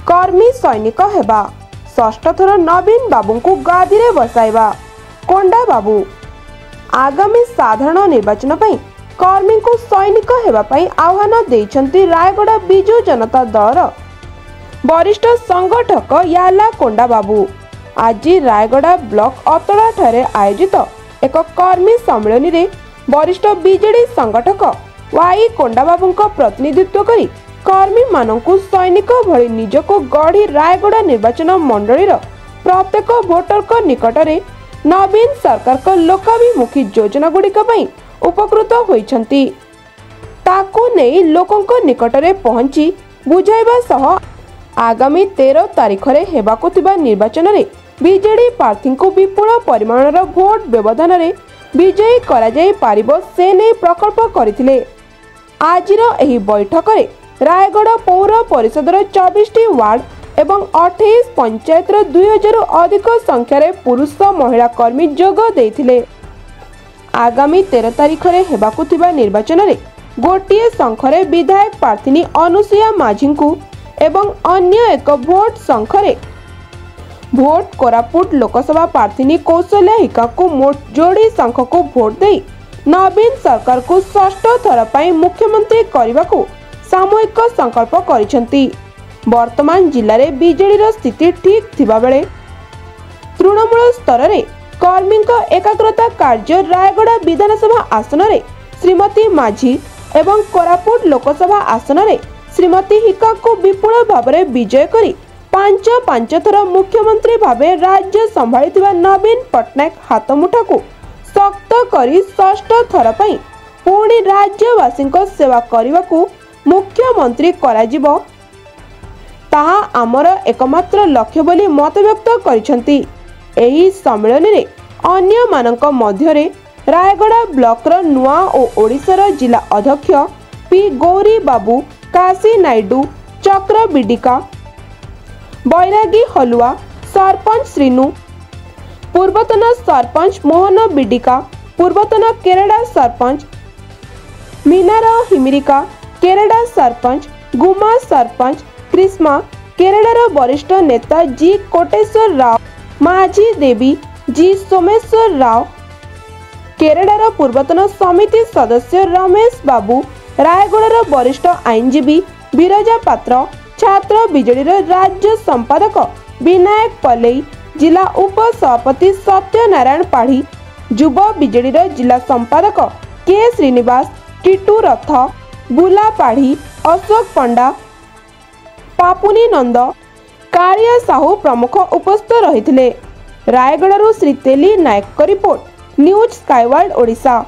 कर्मी सैनिक हेबा षष्ठ थर नवीन बाबू को गादी रे बसाइबा कोंडा बाबू आगामी साधारण निर्वाचन पई कर्मी को सैनिक हेबा पई आह्वान देइछंती रायगड़ा बिजु जनता दलर वरिष्ठ संगठक याला कोंडा बाबू। आज रायगड़ा ब्लॉक अतड़ा ठारे आयोजित एक कर्मी सम्मेलन रे वरिष्ठ बीजेडी संगठक वाई कोंडा बाबू प्रतिनिधित्व करी कर्मी मानकु सैनिक भली निजको गढ़ी रायगड़ा निर्वाचन मंडलीर प्रत्येक भोटर को निकट रे नवीन सरकार को लोकाभिमुखी योजना गुड़िक पई उपकृत होइछंती ताकू नेई लोकंक निकट रे पहुंची बुझाइबा सह आगामी 13 तारीख रे हेबाकु थिबा निर्वाचन रे बीजेडी प्रार्थी को विपुल परिमाणर भोट व्यवधान रे विजयी करा जाई पारिबो से नै प्रकल्प करथिले। आजिर एही बैठक रे रायगड़ा पौर परिषदर 24टी वार्ड एवं 28 पंचायत 2000 अधिक संख्यार पुरुष महिला कर्मी जोग देइथिले। आगामी 13 तारीख रे हेबाकु थिबा निर्वाचन रे गोटिए संखरे विधायक प्रार्थी अनुसुया माझी को एवं अन्य एक भोट संखरे भोट कोरापुट लोकसभा प्रार्थी कौशल्या हिका को मोट जोड़ी संख को भोट दे नवीन सरकार को षष्ठ थर पर मुख्यमंत्री करने को सामूहिक संकल्प करिसेंती। वर्तमान जिले में बीजेडी स्थिति ठीक थिबा बेले तृणमूल स्तर में कर्मी एकाग्रता कार्य रायगड़ा विधानसभा आसन में श्रीमती माझी एवं कोरापुट लोकसभा आसन में श्रीमती हिका को विपुल भाव में विजय करी पांच थर मुख्यमंत्री भावे राज्य संभाली नवीन पट्टनायक हाथमुठा को शक्त करी षष्ठ थर पई पुणी राज्यवासी सेवा करने को मुख्यमंत्री कराजिबो ताहा आमर एकमात्र लक्ष्य बोली मत व्यक्त करिसेंती। एही सम्मेलन रे अन्य मानक मध्य रे रायगड़ा ब्लॉक र नुआ और ओडिशार जिला अध्यक्ष पी गौरी बाबू काशी नायडू चक्र बिडिका बैरागी हलुआ सरपंच श्रीनु पूर्वतन सरपंच मोहन बिडिका पूर्वतन केरड़ा सरपंच मीनारा हिमिरिका केरड़ा सरपंच गुमा सरपंच क्रिस्मा केरड़ा वरिष्ठ नेता जी कोटेश्वर राव माझी देवी जी सोमेश्वर राव केरड़ा पूर्वतन समिति सदस्य रमेश बाबू रायगड़ा वरिष्ठ आईनजीवी बिरजा पात्र छात्र बीजेडी राज्य संपादक विनायक पलेई जिला उप सभापति सत्यनारायण पाढ़ी युवा बीजेडी जिला संपादक के श्रीनिवास टीटू रथ बुला पाढ़ी अशोक पंडा पापुनी नंद कालिया साहू प्रमुख उपस्थित रही। रायगड़ा श्री तेली नायक रिपोर्ट न्यूज स्काईवर्ल्ड ओडिशा।